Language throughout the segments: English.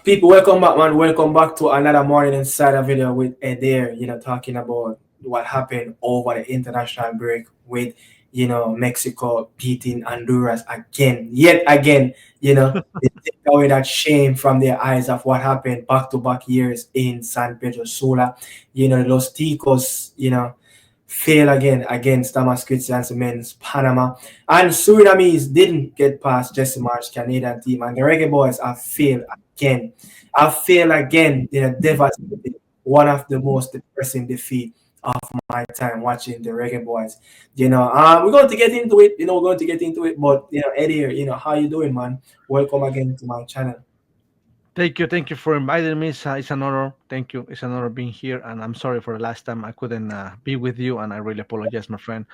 People, welcome back, man. Welcome back to another morning insider video with Adair. Talking about what happened over the international break with Mexico beating Honduras again, yet again. They take away that shame from their eyes of what happened back to back years in San Pedro Sula. Los Ticos. Fail again against Thomas Christian's men's Panama. And Surinamese didn't get past Jesse Marsh's Canadian team. And the Reggae Boys have failed again. Have failed again. They're devastated. One of the most depressing defeat of my time watching the Reggae Boys. We're going to get into it. We're going to get into it. But, Eddie, how you doing, man? Welcome again to my channel. Thank you for inviting me. It's an honor. Thank you. It's an honor being here, and I'm sorry for the last time I couldn't be with you, and I really apologize, my friend.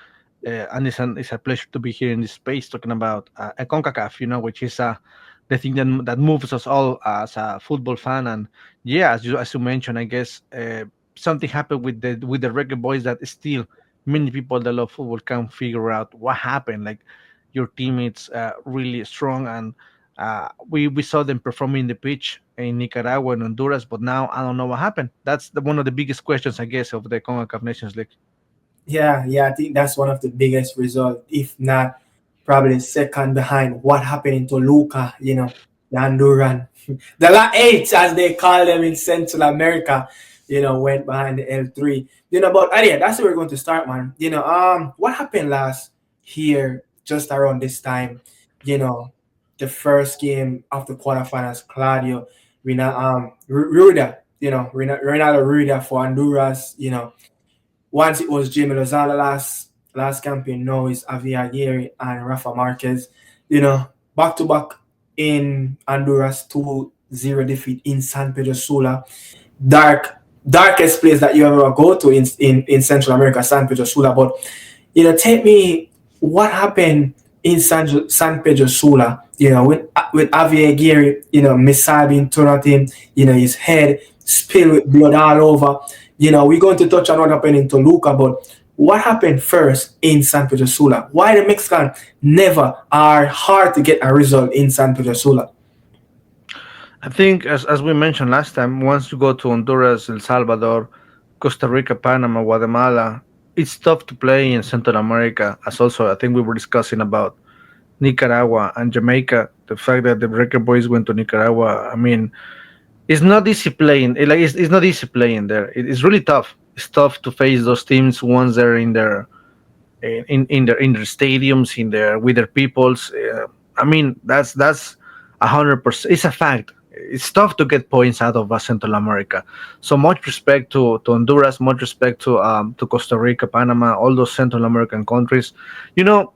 And it's a pleasure to be here in this space talking about a CONCACAF, which is the thing that moves us all as a football fan. And yeah, as you mentioned, I guess something happened with the Reggae Boys that still many people that love football can't figure out what happened. Like your teammates really strong and we saw them performing the pitch in Nicaragua and Honduras, but now I don't know what happened. That's one of the biggest questions, I guess, of the CONCACAF Nations League. Yeah, I think that's one of the biggest results, if not probably second behind what happened in Toluca, the Honduran. The La Eight, as they call them in Central America, went behind the L3. But yeah, that's where we're going to start, man. What happened last here, just around this time, the first game of the quarterfinals, Claudio, Ruda, Ronaldo Ruda for Honduras, once it was Jamie Lozada last campaign, now it's Javier Aguirre and Rafa Marquez. Back to back in Honduras, 2-0 defeat in San Pedro Sula. Darkest place that you ever go to in Central America, San Pedro Sula. But take me what happened in San Pedro Sula, with Javier Aguirre, missile being thrown at him, his head spilled with blood all over. We're going to touch on what happened in Toluca, but what happened first in San Pedro Sula? Why the Mexicans never are hard to get a result in San Pedro Sula? I think, as we mentioned last time, once you go to Honduras, El Salvador, Costa Rica, Panama, Guatemala, it's tough to play in Central America. As also, I think we were discussing about Nicaragua and Jamaica, the fact that the Reggae Boys went to Nicaragua. I mean, it's not easy playing. It's not easy playing there. It's really tough. It's tough to face those teams once they're in their stadiums, in their with their peoples. I mean, that's 100%. It's a fact. It's tough to get points out of Central America. So much respect to Honduras, much respect to Costa Rica, Panama, all those Central American countries. You know,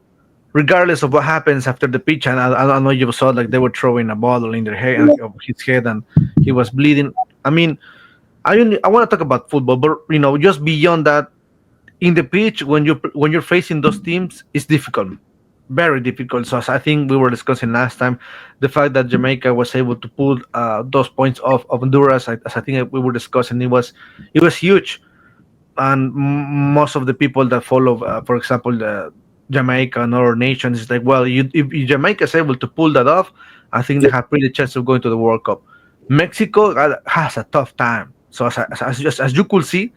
regardless of what happens after the pitch, and I know you saw like they were throwing a bottle in their head of his head, and he was bleeding. I mean, I want to talk about football, but just beyond that, in the pitch when you're facing those teams, it's difficult, very difficult. So as I think we were discussing last time, the fact that Jamaica was able to pull those points off of Honduras, as I think we were discussing, it was huge. And most of the people that follow, for example, the Jamaica and other nations, is like, well, if Jamaica is able to pull that off, I think they have pretty chance of going to the World Cup. Mexico has a tough time. So as you could see,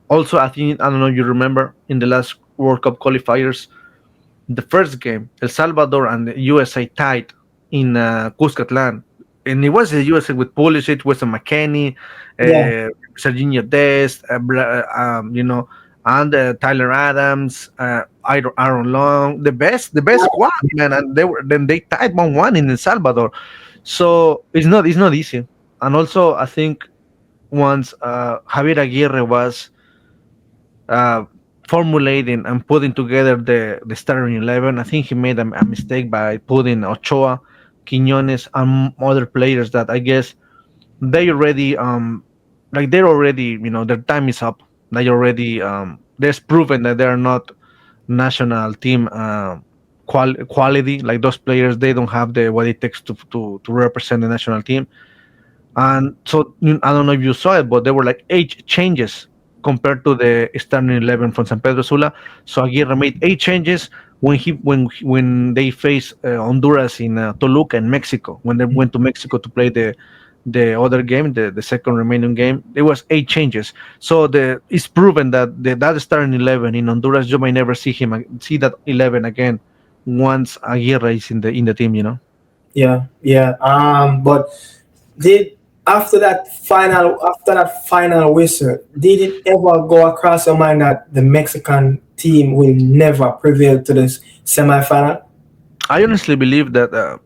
also I think I don't know if you remember in the last World Cup qualifiers, the first game, El Salvador and the USA tied in Cuscatlan, and it was the USA with Pulisic, Weston McKennie, Yeah. Serginho Dest, and Tyler Adams, Aaron Long, the best squad, man, and they tied 1-1 in El Salvador, so it's not easy. And also, I think once Javier Aguirre was uh, formulating and putting together the starting 11, I think he made a mistake by putting Ochoa, Quiñones, and other players that I guess they already they're already their time is up. They already there's proven that they're not national team quality. Like those players, they don't have the what it takes to represent the national team. And so I don't know if you saw it, but there were like 8 changes compared to the starting 11 from San Pedro Sula. So Aguirre made 8 changes when they faced Honduras in Toluca in Mexico, when they went to Mexico to play the other game, the second remaining game, there was 8 changes. So it's proven that that starting 11 in Honduras, you may never see that 11 again once Aguirre is in the team. Yeah, yeah. But did after that final whistle, did it ever go across your mind that the Mexican team will never prevail to this semifinal? I honestly believe that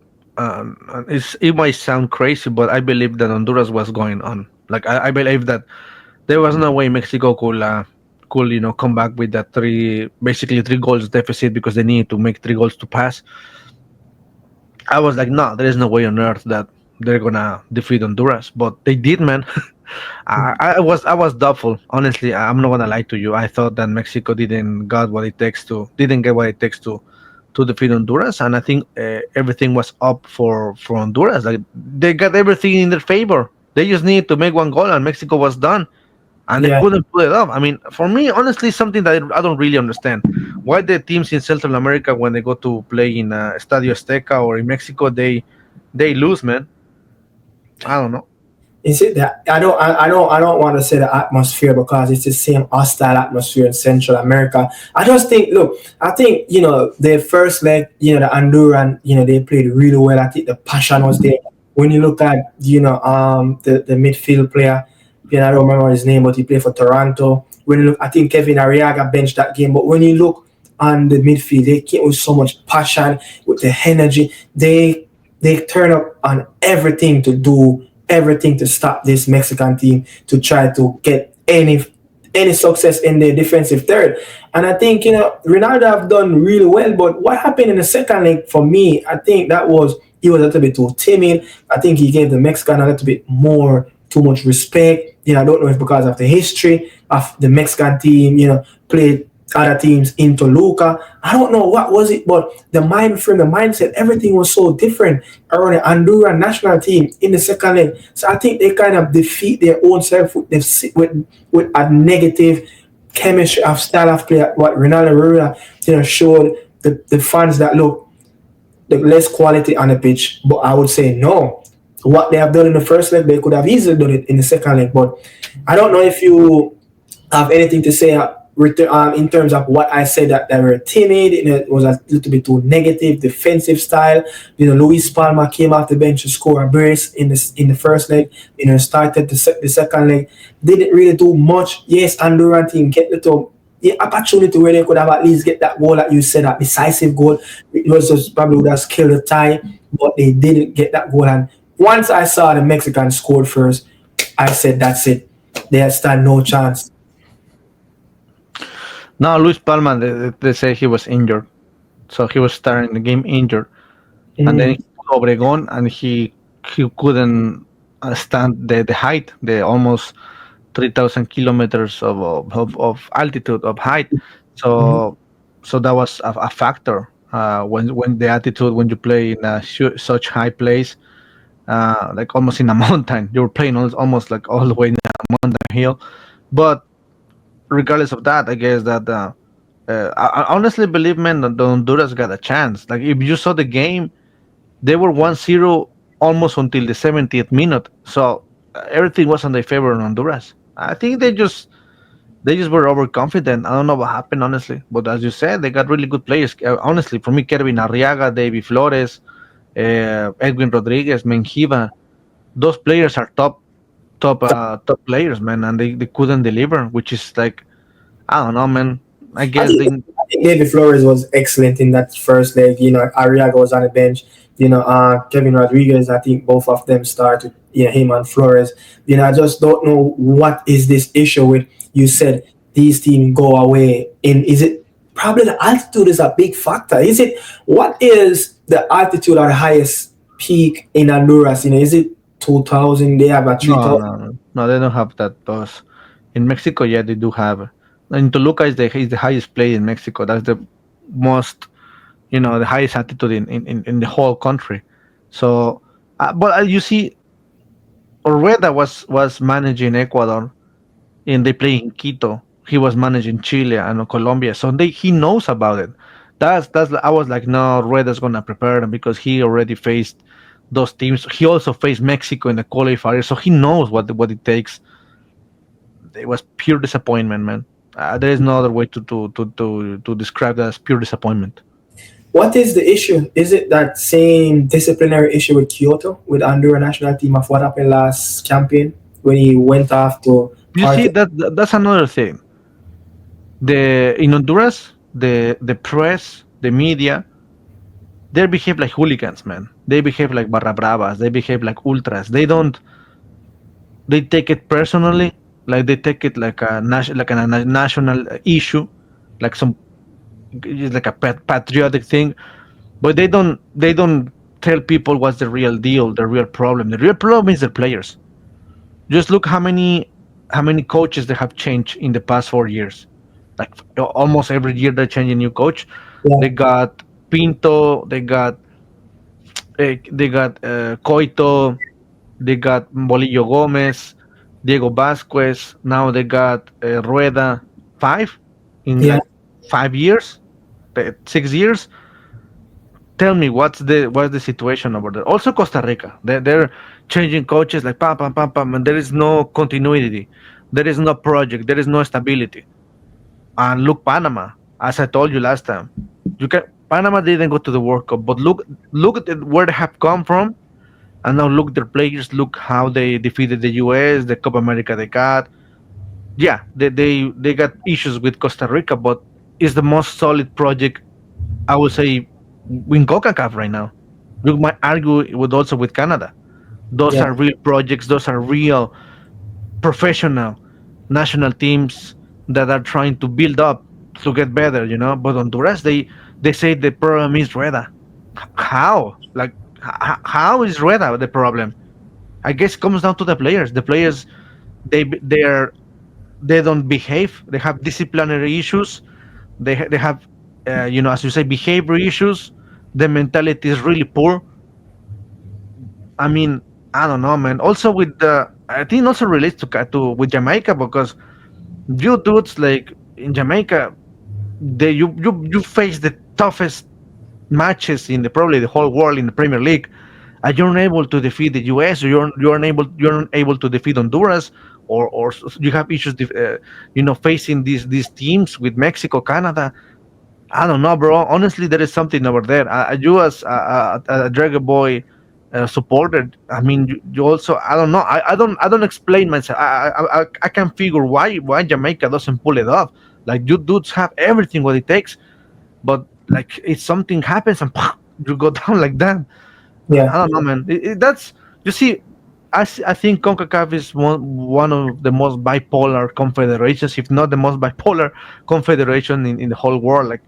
it might sound crazy, but I believe that Honduras was going on. Like I believe that there was no way Mexico could come back with that basically 3 goals deficit because they needed to make 3 goals to pass. I was like, no, there is no way on earth that they're gonna defeat Honduras, but they did, man. I was doubtful. Honestly, I'm not gonna lie to you. I thought that Mexico didn't get what it takes to defeat Honduras, and I think everything was up for Honduras. Like they got everything in their favor. They just needed to make 1 goal, and Mexico was done, and they Yeah. couldn't pull it off. I mean, for me, honestly, something that I don't really understand why the teams in Central America when they go to play in Estadio Azteca or in Mexico, they lose, man. I don't know. Is it that I don't want to say the atmosphere because it's the same hostile atmosphere in Central America. I just think look, I think the first leg, the Honduran, they played really well. I think the passion was there. When you look at the midfield player, I don't remember his name, but he played for Toronto. When you look, I think Kevin Arriaga benched that game. But when you look on the midfield, they came with so much passion, with the energy. They turn up on everything to do everything to stop this Mexican team to try to get any success in their defensive third. And I think Ronaldo have done really well. But what happened in the second leg for me, I think he was a little bit too timid. I think he gave the Mexican a little bit too much respect. I don't know if because of the history of the Mexican team, played other teams in Toluca. I don't know what was it, but the mind frame, the mindset, everything was so different around the Honduran national team in the second leg. So I think they kind of defeat their own self with a negative chemistry of style of play. What Ronaldo Rivera, showed the fans that look the less quality on the pitch. But I would say no. What they have done in the first leg, they could have easily done it in the second leg. But I don't know if you have anything to say in terms of what I said that they were timid. It was a little bit too negative, defensive style. Luis Palma came off the bench to score a brace in the first leg. Started the second leg. Didn't really do much. Yes, Honduran team get the opportunity where they could have at least get that goal that you said, that decisive goal. It was just probably would have killed the tie, but they didn't get that goal. And once I saw the Mexicans scored first, I said that's it. They stand no chance. Now Luis Palma, they say he was injured, so he was starting the game injured, and then Mm, he put Obregon, and he couldn't stand the height, the almost 3,000 kilometers of altitude of height. mhm. So that was a factor when the altitude when you play in such high place, like almost in a mountain. You're playing almost like all the way in a mountain hill, but regardless of that, I guess that I honestly believe, man, that the Honduras got a chance. Like if you saw the game, they were 1-0 almost until the 70th minute. So everything was in their favor in Honduras. I think they just were overconfident. I don't know what happened, honestly. But as you said, they got really good players. Honestly, for me, Kervin Arriaga, David Flores, Edwin Rodriguez, Menjiva, those players are top players, man, and they couldn't deliver, which is like I don't know, man. I I guess think, they I think David Flores was excellent in that first leg. Arriaga was on the bench. Kevin Rodriguez, I think both of them started. Him and Flores. I just don't know what is this issue with. You said these teams go away. Is it probably the altitude is a big factor? Is it what is the altitude at the highest peak in Honduras? Is it 2,000? They have a no, 3,000. no, no, no. They don't have that. Those in Mexico, yeah, they do have. And Toluca is the highest place in Mexico. That's the most, the highest altitude in the whole country. So, but you see, Orweda was managing Ecuador, and they play in Quito. He was managing Chile and Colombia, so he knows about it. That's I was like, no, Rueda's gonna prepare them because he already faced those teams. He also faced Mexico in the qualifier, so he knows what it takes. It was pure disappointment, man. There is no other way to describe that as pure disappointment. What is the issue? Is it that same disciplinary issue with Kyoto, with Honduras national team of what happened last campaign when he went off to You see, party? that's another thing. The in Honduras, the press, the media, they behave like hooligans, man. They behave like barra bravas. They behave like ultras. They take it personally, like they take it like a national issue, like some it's like a patriotic thing. But they don't tell people what's the real deal, the real problem. The real problem is the players. Just look how many coaches they have changed in the past 4 years. Like almost every year they're changing new coach. Yeah, They got Pinto, they got Coito, they got Bolillo Gomez, Diego Vasquez. Now they got Rueda. Five in yeah, like 5 years, 6 years. Tell me what's the situation over there. Also Costa Rica. They're changing coaches like pam pam pam pam, and there is no continuity. There is no project. There is no stability. And look, Panama, as I told you last time, you can Panama didn't go to the World Cup, but look at where they have come from, and now look their players. Look how they defeated the U.S., the Copa America they got. Yeah, they got issues with Costa Rica, but it's the most solid project I would say in CONCACAF right now. You might argue with also with Canada. Those yeah, are real projects. Those are real professional national teams that are trying to build up to get better. But Honduras, they say the problem is Rueda. How? Like, how is Rueda the problem? I guess it comes down to the players. The players, they are they don't behave. They have disciplinary issues. They have, as you say, behavior issues. The mentality is really poor. I mean, I don't know, man. Also with I think also relates to with Jamaica because you dudes like in Jamaica, you face the toughest matches in the probably the whole world in the Premier League, and you're unable to defeat the US, or you're unable to defeat Honduras, or you have issues, facing these teams with Mexico, Canada. I don't know, bro. Honestly, there is something over there. You as a Dragon Boy supporter, I mean, you also, I don't know. I don't explain myself. I can figure why Jamaica doesn't pull it off. Like you dudes have everything what it takes, but like if something happens and you go down like that. I yeah, don't know, man. That's you see. I think CONCACAF is one of the most bipolar confederations, if not the most bipolar confederation in the whole world. Like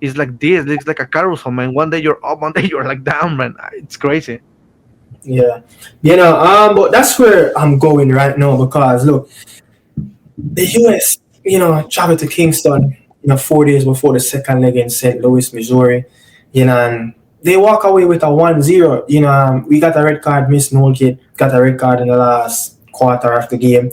it's like this. It's like a carousel, man. One day you're up, one day you're like down, man. It's crazy. yeah. But that's where I'm going right now because look, the US, traveled to Kingston, 4 days before the second leg in St. Louis, Missouri, and they walk away with a 1-0. We got a red card, Miss Nolkit got a red card in the last quarter of the game.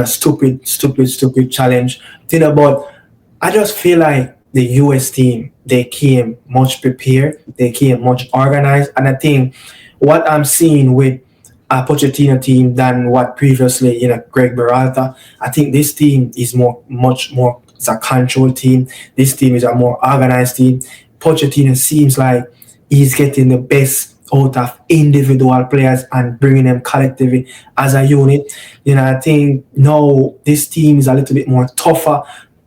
Stupid, stupid, stupid challenge. But I just feel like the US team, they came much prepared, they came much organized, and I think what I'm seeing with a Pochettino team than what previously, Greg Berhalter. I think this team is much more. It's a control team. This team is a more organized team. Pochettino seems like he's getting the best out of individual players and bringing them collectively as a unit. I think now this team is a little bit more tougher.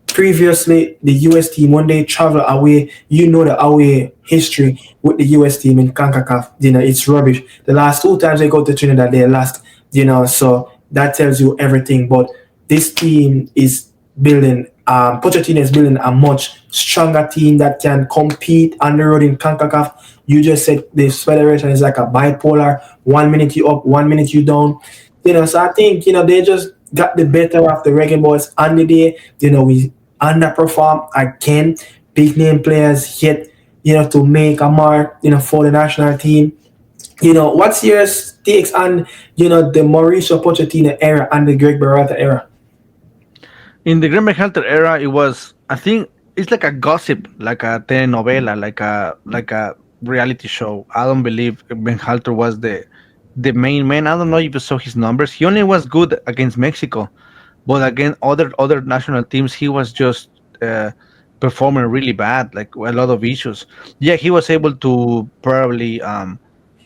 Previously, the US team, when they travel away, the away history with the US team in CONCACAF, it's rubbish. The last two times they go to Trinidad, they lost, so that tells you everything. But this team is building, Pochettino is building a much stronger team that can compete on the road in CONCACAF. You just said this federation is like a bipolar. 1 minute you up, 1 minute you down. So I think, they just got the better of the Reggae Boys on the day. We underperform again. Big name players yet, to make a mark, for the national team. What's your takes on, the Mauricio Pochettino era and the Greg Berhalter era? In the German Hunter era, it was, I think it's like a gossip, like a telenovela, like a reality show. I don't believe Ben Halter was the main man. I don't know if you saw his numbers. He only was good against Mexico, but again, other national teams, he was just performing really bad, like a lot of issues. Yeah, he was able to probably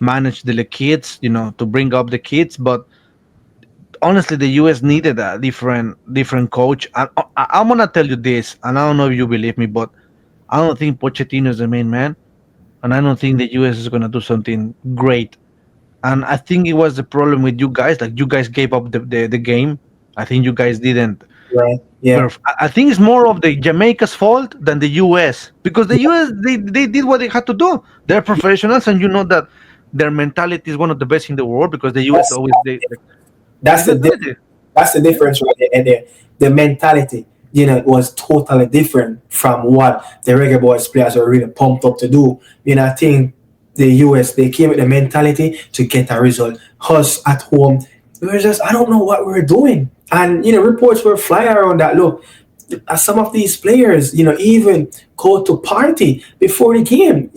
manage the kids, to bring up the kids, but honestly, the US needed a different coach. And I'm gonna tell you this, and I don't know if you believe me, but I don't think Pochettino is the main man, and I don't think the US is gonna do something great. And I think it was the problem with you guys. Like you guys gave up the game. I think you guys didn't. Right. Yeah. I think it's more of the Jamaica's fault than the US, because the US, they did what they had to do. They're professionals, and you know that their mentality is one of the best in the world, because the US That's always they like that's his the mentality. that's the difference right there. And the mentality, was totally different from what the Reggae Boys players were really pumped up to do. I think the US, they came with the mentality to get a result. Us at home, we were just, I don't know what we were doing. And reports were flying around that, look, some of these players, even go to party before the game,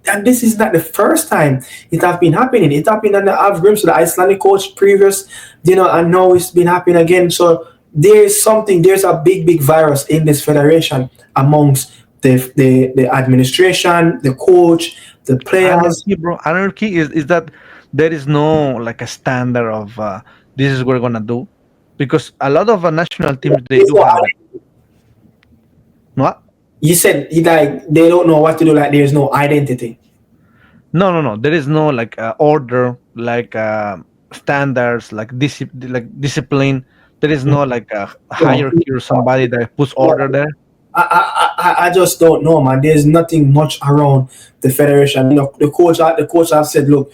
and this is not the first time it has been happening. It happened under Av Grimms, the Icelandic coach previous, and now it's been happening again. So there's a big virus in this federation amongst the administration, the coach, the players. Anarchy, bro. Anarchy is that there is no like a standard of this is what we're gonna do, because a lot of national teams they There's do no have it. What? You said like they don't know what to do, like there's no identity. No, no, no. There is no like order, like standards, like discipline. There is no like a So, hierarchy or somebody that puts order there. I just don't know, man. There's nothing much around the federation. The coach have said, look,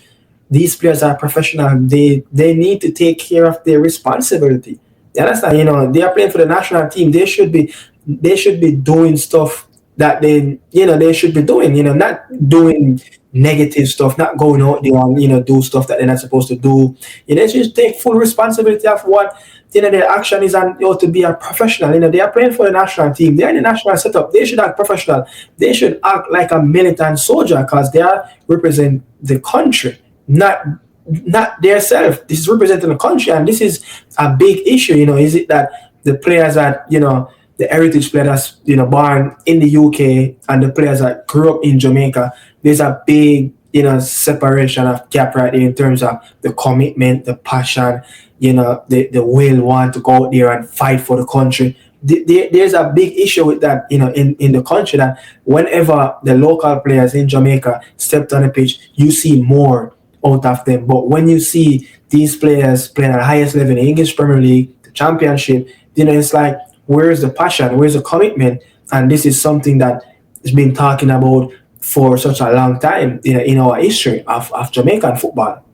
these players are professional. They need to take care of their responsibility. You understand? They are playing for the national team. They should be doing stuff that they should be doing. Not doing negative stuff, not going out there and do stuff that they're not supposed to do. They should take full responsibility of what their action is, and to be a professional. They are playing for the national team. They're in the national setup. They should act professional. They should act like a militant soldier because they are represent the country, not their self. This is representing the country, and this is a big issue. Is it that the players that the heritage players that's born in the UK and the players that grew up in Jamaica, there's a big separation of gap right there in terms of the commitment, the passion, the will want to go out there and fight for the country. There's a big issue with that, in the country, that whenever the local players in Jamaica stepped on the pitch, you see more out of them. But when you see these players playing at the highest level in the English Premier League, the Championship, it's like, where's the passion? Where's the commitment? And this is something that has been talking about for such a long time in our history of Jamaican football.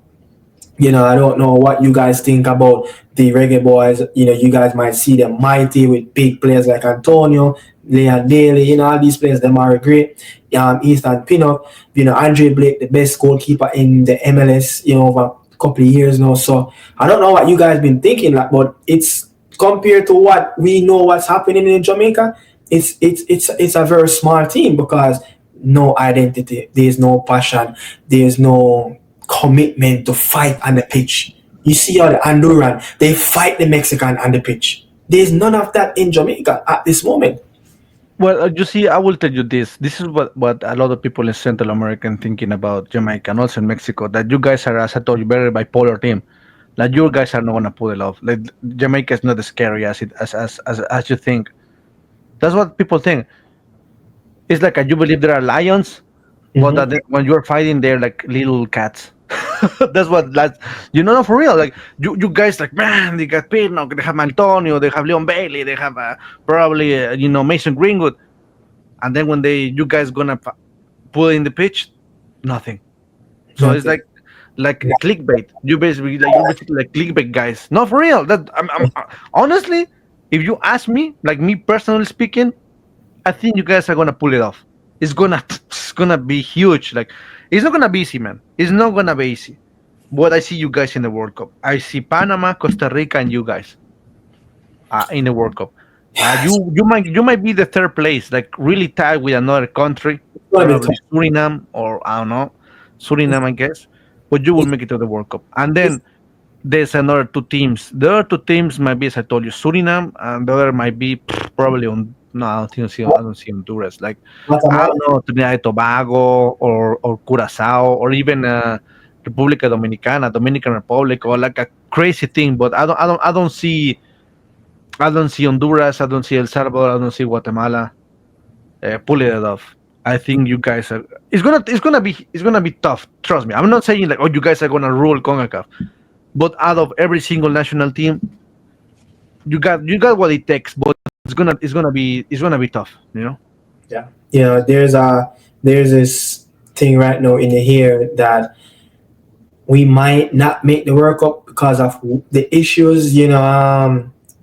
I don't know what you guys think about the Reggae Boys. You guys might see them mighty with big players like Antonio, Leon Daly, all these players, them are great. Ethan Pinnock, Andre Blake, the best goalkeeper in the MLS, over a couple of years now. So I don't know what you guys been thinking, like, but it's compared to what we know what's happening in Jamaica, it's a very small team because no identity, there's no passion, there's no commitment to fight on the pitch. You see how the Honduran, they fight the Mexican on the pitch. There's none of that in Jamaica at this moment. Well, you see, I will tell you this. This is what a lot of people in Central America are thinking about Jamaica and also in Mexico. That you guys are, as I told you, very bipolar team. Like you guys are not gonna pull it off. Like Jamaica is not as scary as as you think. That's what people think. It's like you believe there are lions, but Mm-hmm. when you're fighting, they're like little cats. That's no, for real. Like you guys, like, man, they got Pino, they have Antonio, they have Leon Bailey, they have probably Mason Greenwood, and then when you guys gonna pull in the pitch, nothing. So it's Nothing. like clickbait. You're basically like clickbait guys. No, for real. That honestly, if you ask me, like me personally speaking, I think you guys are gonna pull it off. It's gonna be huge. Like it's not gonna be easy, man. It's not gonna be easy. But I see you guys in the World Cup. I see Panama, Costa Rica, and you guys in the World Cup. You might be the third place, like really tied with another country, It's gonna be probably tough. Suriname or I don't know, Suriname, I guess. But you will It's, make it to the World Cup, and it's then there's another two teams. The other two teams might be, as I told you, Suriname, and the other might be probably on. No, I don't see Honduras. Like I Guatemala. don't know, Trinidad and Tobago or Curacao or even República Dominicana, Dominican Republic, or like a crazy thing. But I don't see Honduras. I don't see El Salvador. I don't see Guatemala pulling it off. I think you guys are. It's gonna be tough. Trust me. I'm not saying like, oh, you guys are gonna rule Concacaf. But out of every single national team, you got what it takes. But it's gonna be tough. Yeah. There's this thing right now in the here that we might not make the World Cup because of the issues,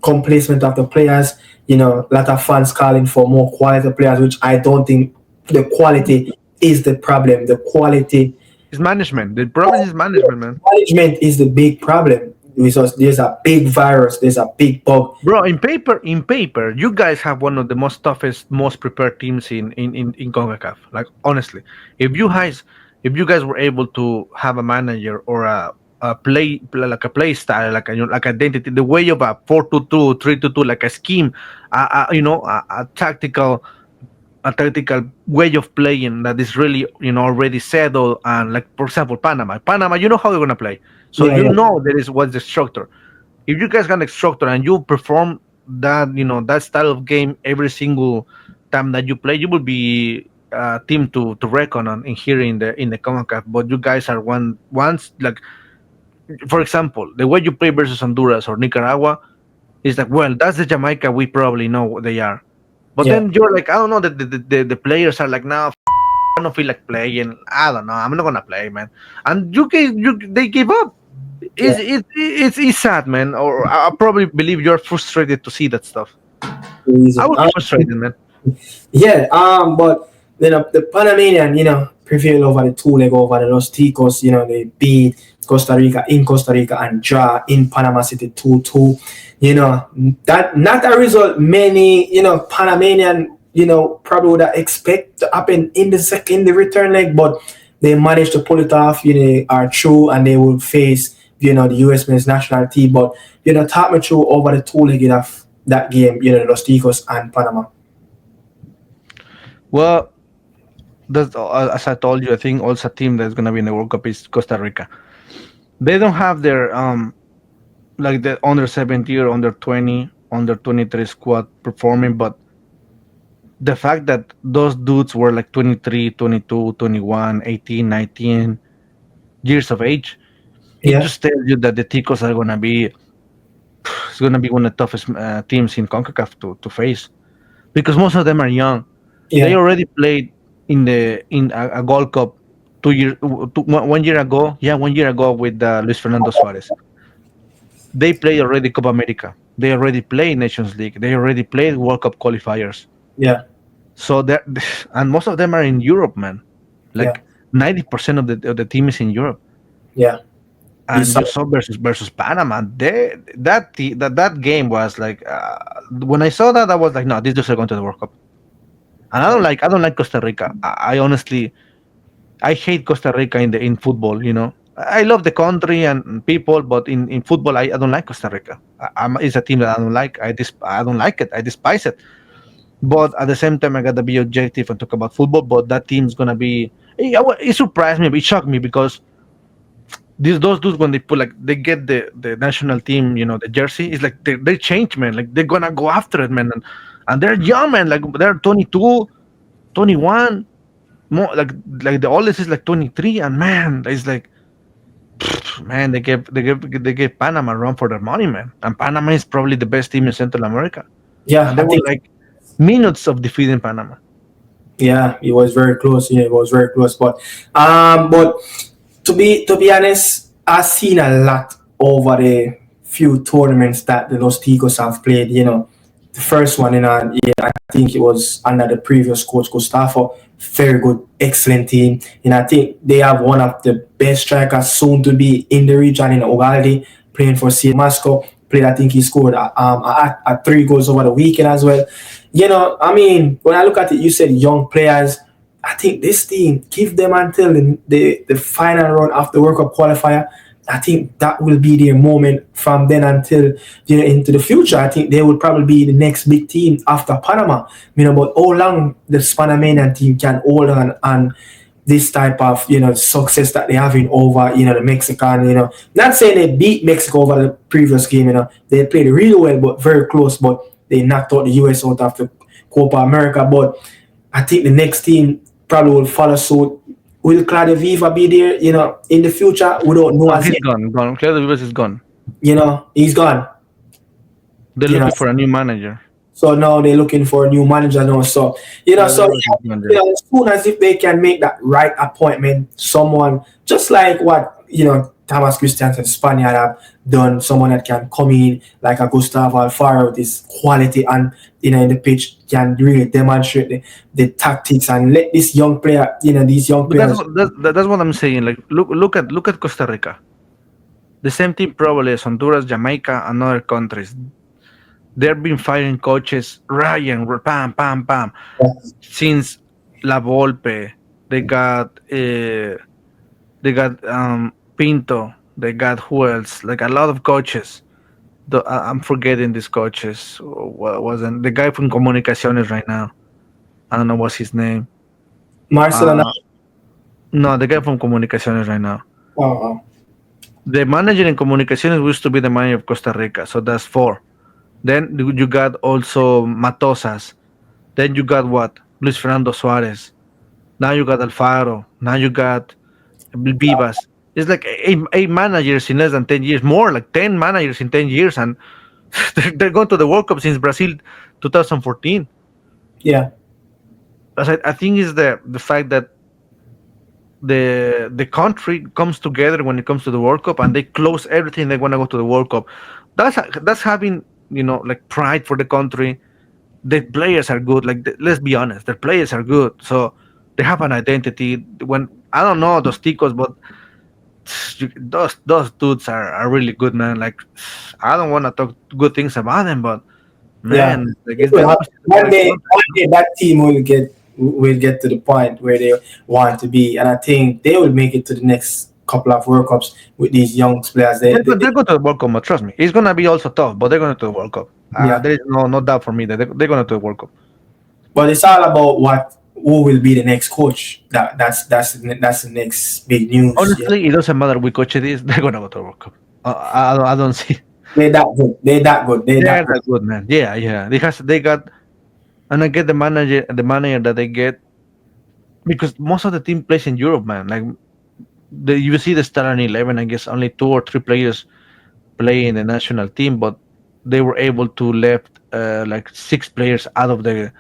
complacement of the players, a lot of fans calling for more quality players, which I don't think the quality is the problem. The quality It's management. The problem is management, man. management is the big problem because there's a big virus, there's a big bug. Bro, in paper, you guys have one of the most toughest, most prepared teams in CONCACAF. Like honestly, if you guys were able to have a manager or like a play style, like like identity, the way of a 4-2-2, 3-2-2, like a scheme, a tactical way of playing that is really already settled, and like for example Panama, you know how they're gonna play, so Yeah, yeah, there is what's the structure. If you guys got a structure and you perform that style of game every single time that you play, you will be a team to reckon on in here in the CONCACAF. But you guys are once like, for example, the way you play versus Honduras or Nicaragua is like, well, that's the Jamaica we probably know what they are. But yeah, then you're like, I don't know, the players are like, now I don't feel like playing. I don't know, I'm not gonna play, man. And they give up. yeah. It's sad, man. Or I probably believe you're frustrated to see that stuff. I Easy. would be frustrated, man. Yeah, but the Panamanian, prevailed over the two leg over the Los Ticos. They beat Costa Rica in Costa Rica and draw in Panama City 2-2. That not a result many Panamanian probably would have expect to happen in the return leg, but they managed to pull it off. They are true, and they will face the U.S. men's national team. But talk me through over the two leg of that game. Los Ticos and Panama. Well, as I told you, I think also a team that's gonna be in the World Cup is Costa Rica. They don't have their like the under 17 or under 20, under 23 squad performing, but the fact that those dudes were like 23, 22, 21, 18, 19 years of age, it Yeah, just tells you that the Ticos are gonna be it's gonna be one of the toughest teams in CONCACAF to face, because most of them are young. They yeah, already played in a Gold Cup 2 years, 1 year ago. Yeah, 1 year ago with Luis Fernando Suarez. They played already Copa America. They already played Nations League. They already played World Cup qualifiers. yeah, So that, and most of them are in Europe, man. yeah, Like 90% of the team is in Europe. yeah. You And saw, you saw versus Panama. That game was like, when I saw that, I was like, no, these dudes are going to the World Cup. And I don't like Costa Rica. I honestly, I hate Costa Rica in football. I love the country and people, but in football, I don't like Costa Rica. It's a team that I don't like. I don't like it. I despise it. But at the same time, I gotta be objective and talk about football. But that team's gonna be. It surprised me. It shocked me because those dudes, when they put like they get the national team, the jersey, it's like they change, man. Like they're gonna go after it, man. And they're young, man. Like they're 22, 21. More like the oldest is like 23, and man, it's like, man, they gave Panama a run for their money, man. And Panama is probably the best team in Central America, yeah, and they I were think, like minutes of defeating Panama. yeah, it was very close. Yeah, it was very close. But to be honest, I've seen a lot over the few tournaments that the Los Ticos have played. The first one, yeah, I think it was under the previous coach Gustavo. Very good, excellent team. I think they have one of the best strikers soon to be in the region in Ugalde, playing for CA Moscow. played. I think he scored at 3 goals over the weekend as well. I mean, when I look at it, you said young players. I think this team, give them until the final round of the World Cup qualifier. I think that will be their moment from then until into the future. I think they will probably be the next big team after Panama. But how long the Panamanian team can hold on this type of success that they having over the Mexican. Not saying they beat Mexico over the previous game. They played really well, but very close. But they knocked out the US out of the Copa America. But I think the next team probably will follow suit. Will Claudio Viva be there? In the future, we don't know No, as he's yet. gone. Gone. Claudio Vivas is gone. He's gone. They're You know, looking for a new manager. so now they're looking for a new manager now. So Claudio Vivas is gone there. as soon as if they can make that right appointment, someone just like what Thomas Christiansen Spaniard have done, someone that can come in like a Gustavo Alfaro with his quality and in the pitch can really demonstrate the tactics and let this young player, these young But players. that's what I'm saying. Like look at Costa Rica. The same team probably as Honduras, Jamaica, and other countries. They've been firing coaches, Ryan, pam, pam, pam, since La Volpe. They got Pinto. They got who else? Like a lot of coaches. I'm forgetting these coaches. What wasn't the guy from Comunicaciones right now? I don't know what's his name. Marcelo. Uh, no, the guy from Comunicaciones right now. Oh, The manager in Comunicaciones used to be the manager of Costa Rica, so that's four. Then you got also Matosas. Then you got what? Luis Fernando Suarez. Now you got Alfaro. Now you got Vivas. It's like eight managers in less than 10 years. More like 10 managers in 10 years. And they're going to the World Cup since Brazil 2014. yeah. As I think is the fact that the country comes together when it comes to the World Cup and they close everything they want to go to the World Cup. That's having like pride for the country. The players are good. Like let's be honest, the players are good. So they have an identity. When I don't know those ticos, but those dudes are really good, man. Like I don't want to talk good things about them, but Yeah. man, like it's the opposite of what One I day, want. one day that team will get to the point where they want to be, and I think they will make it to the next couple of World Cups with these young players. They're going to the World Cup, but trust me, it's gonna be also tough. But they're going to the World Cup. Yeah, There is no doubt for me that they're going to the World Cup. but it's all about who will be the next coach. That's the next big news. Yeah, Honestly, it doesn't matter which coach it is. They're going to go to the World Cup. I don't see. they're that good. They're that good. They're They're that good. that good, man. Yeah, yeah. They got, and I get the manager that they get because most of the team plays in Europe, man. Like you see the starting 11. I guess only two or three players play in the national team, but they were able to left like six players out of the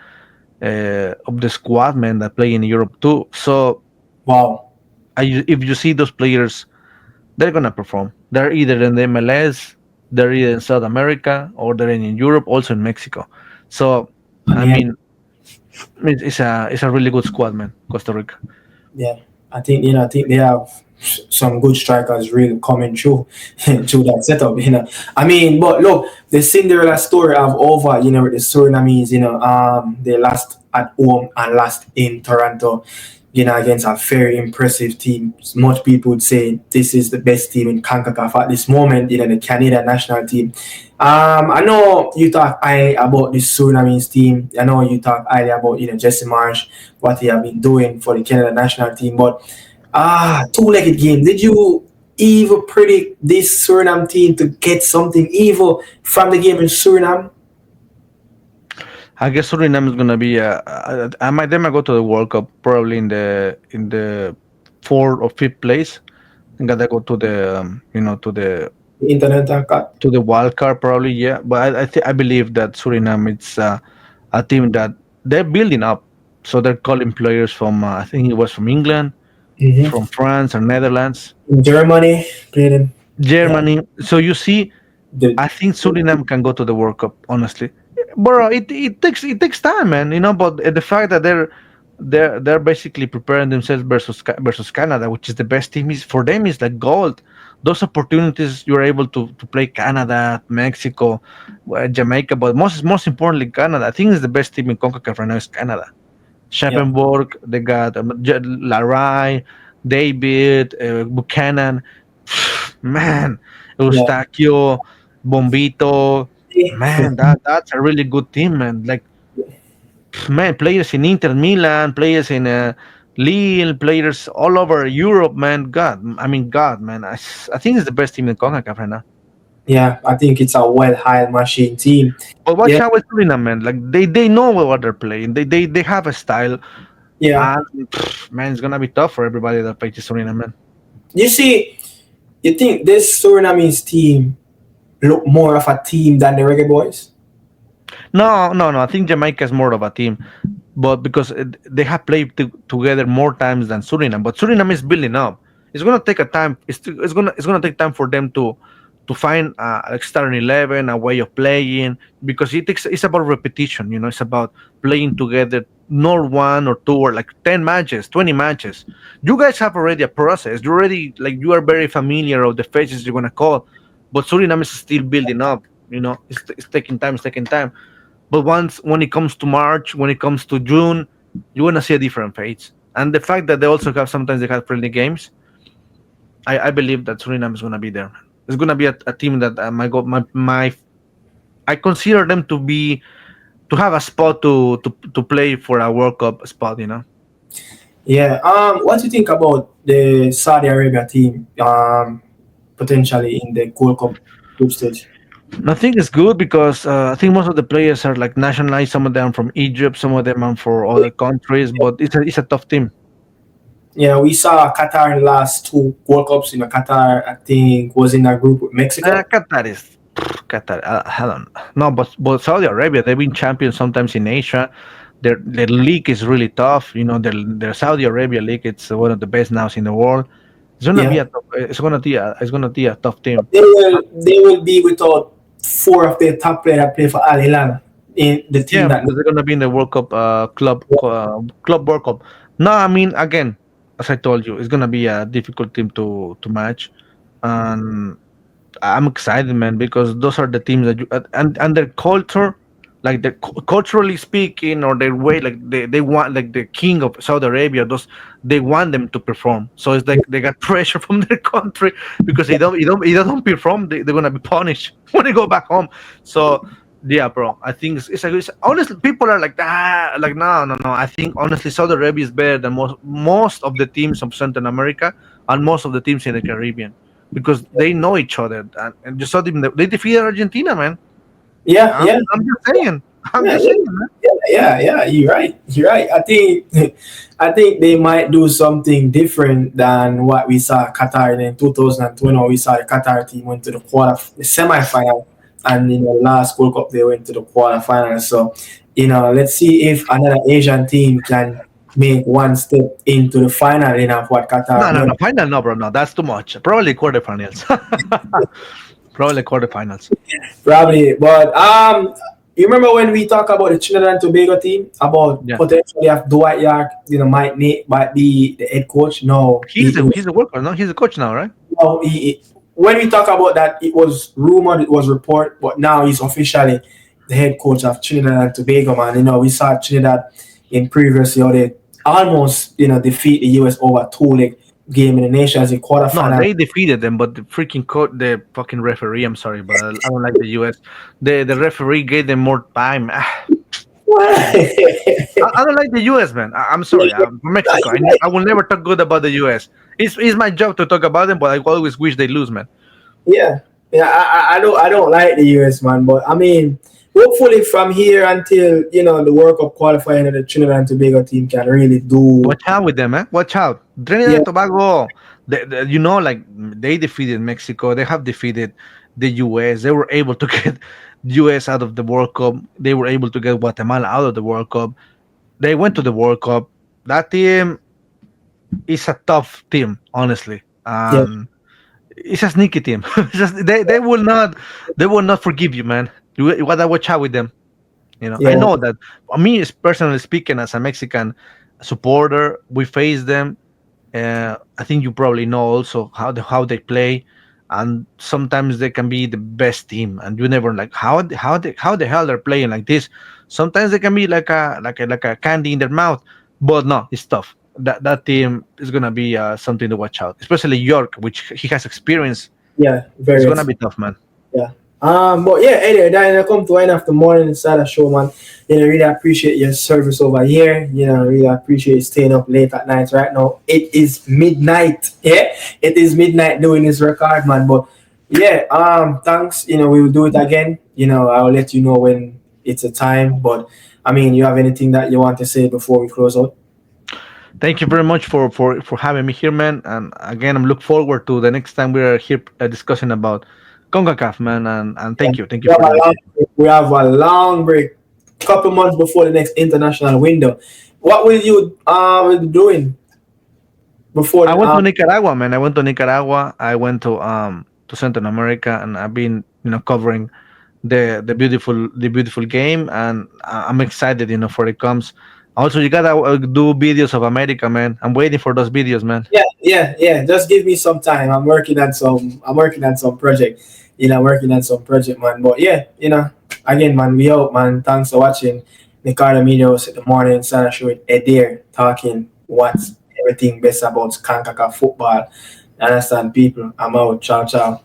squad, man, that play in Europe too. So Wow. if you see those players, they're gonna perform. They're either in the MLS, they're either in South America, or they're in Europe, also in Mexico. So I Yeah. mean, it's a really good squad, man. Costa Rica. Yeah, I think they have some good strikers really coming through through that setup. I mean, but look, the Cinderella story of over. With the Surinamese. They lost at home and lost in Toronto. Against a very impressive team. Much people would say this is the best team in CONCACAF at this moment. The Canadian national team. I know you talk highly about this Surinamese team. I know you talk highly about Jesse Marsh, what he have been doing for the Canada national team. But two-legged game. Did you even predict this Suriname team to get something evil from the game in Suriname? I guess Suriname is gonna be. They might go to the World Cup probably in the fourth or fifth place. And gotta go to the The Internet cut. to the wild card probably. Yeah, but I believe that Suriname it's a team that they're building up. So they're calling players from I think it was from England, from France or Netherlands, Germany played in. Yeah, Germany. So you see, the, I think Suriname can go to the World Cup. Honestly, bro, it takes time, man. But the fact that they're basically preparing themselves versus Canada, which is the best team, is for them is like gold. those opportunities you're able to play Canada, Mexico, Jamaica, but most importantly Canada. I think is the best team in CONCACAF right now is Canada. Yeah, Scheppenborg, they got Larai, David, Buchanan, man, yeah. Eustachio, Bombito, man, that's a really good team, man. Like, man, players in Inter Milan, players in Lille, players all over Europe, man. God, man, I think it's the best team in CONCACAF right now. Yeah, I think it's a well-hired machine team. But watch Yeah, out with Suriname, man. Like they know what they're playing. They have a style, yeah. and man, it's gonna be tough for everybody that plays Suriname, man. You see, you think this Surinamese team look more of a team than the Reggae Boys? No, no, no. I think Jamaica is more of a team, but because they have played together more times than Suriname. But Suriname is building up. It's gonna take a time. It's gonna take time for them to find like starting 11, a way of playing, because it's about repetition. It's about playing together, not one or two or like 10 matches, 20 matches. You guys have already a process. You are very familiar of the faces you're gonna call, but Suriname is still building up. It's taking time. It's taking time. But when it comes to March, when it comes to June, you want to see a different phase. And the fact that they also have sometimes they have friendly games, I believe that Suriname is going to be there. It's going to be a team that my I consider them to have a spot to play for a World Cup spot. Yeah. What do you think about the Saudi Arabia team? Potentially in the Gold Cup group stage. I think it's good because I think most of the players are like nationalized. Some of them from Egypt, some of them are for other countries, but it's a tough team. Yeah, we saw Qatar in the last two World Cups. Qatar, I think, was in a group with Mexico. Qatar is Qatar. I don't know. No, but Saudi Arabia, they've been champions sometimes in Asia. Their league is really tough. Their Saudi Arabia league. It's one of the best now in the world. Yeah, It's gonna be a tough team. they will be without four of their top players that play for Al Hilal in the team Yeah, that. because they're gonna be in the World Cup club World Cup. No, I mean again, as I told you, it's gonna be a difficult team to match, and I'm excited, man, because those are the teams that and their culture, like culturally speaking, or their way, like they want like the king of Saudi Arabia. They want them to perform. So it's like they got pressure from their country because they don't perform, they're gonna be punished when they go back home. So yeah, bro, I think it's honestly people are like like no, no, no. I think honestly Saudi Arabia is better than most of the teams of Central America and most of the teams in the Caribbean because they know each other. And you saw them; they defeated Argentina, man. Yeah, I'm, yeah, I'm just saying. I'm yeah, just yeah, saying, man. yeah. You're right. You're right. I think they might do something different than what we saw Qatar in 2020. We saw the Qatar team went to the semi-final, and last World Cup they went to the quarterfinal. So, let's see if another Asian team can make one step into the final. Of what No, Qatar no, done. no. Final, no, bro. No, that's too much. Probably quarterfinals. Probably quarterfinals. Probably, but you remember when we talk about the Trinidad and Tobago team about Yeah, potentially have Dwight York, might be the head coach. No, he's a worker. No, he's a coach now, right? no, when we talk about that, it was rumored, it was report, but now he's officially the head coach of Trinidad and Tobago. Man, we saw Trinidad in previous year they almost defeat the US over two-leg game in the Nations in No, quarterfinal. they defeated them, but the fucking referee. I'm sorry, but I don't like the US. The referee gave them more time. I don't like the US, man. I'm sorry. I'm from Mexico. I will never talk good about the US. It's my job to talk about them, but I always wish they lose, man. Yeah, yeah. I don't like the US, man, but I mean, hopefully from here until the World Cup qualifying, and the Trinidad and Tobago team can really do. Watch out with them, man. Watch out. Trinidad Yeah, and Tobago, like they defeated Mexico. They have defeated the US. They were able to get US out of the World Cup. They were able to get Guatemala out of the World Cup. They went to the World Cup. That team is a tough team, honestly. yeah, It's a sneaky team. They will not forgive you, man. You gotta watch out with them. I yeah, know that. Me, personally speaking, as a Mexican supporter, we face them. I think you probably know also how they play. and sometimes they can be the best team, and you never like how the hell they're playing like this. Sometimes they can be like a candy in their mouth, but no, it's tough. That team is gonna be something to watch out, especially York, which he has experience. Yeah, It's very gonna be expensive. tough, man. Yeah. But yeah, anyway, then I come to end of the morning inside the show, man. Really appreciate your service over here. Really appreciate you staying up late at night. Right now, it is midnight. Yeah, it is midnight doing this record, man. But yeah, thanks. We will do it again. I'll let you know when it's a time. But I mean, you have anything that you want to say before we close out? Thank you very much for having me here, man. And again, I'm look forward to the next time we are here discussing about CONCACAF, man. And Yeah. thank you for the invitation. We have a long break, couple months before the next international window. What will you be doing before? I went to Nicaragua, man. I went to Nicaragua. I went to Central America, and I've been covering the beautiful game, and I'm excited for it comes. Also, you gotta do videos of America, man. I'm waiting for those videos, man. Yeah, yeah, yeah. Just give me some time. I'm working on some. I'm working on some project. Working on some project, man. But yeah, again, man. We out, man. Thanks for watching Nicardo Media House in the morning. Sana show with Adair talking what's everything best about Kankaka football. Understand, people? I'm out. Ciao, ciao.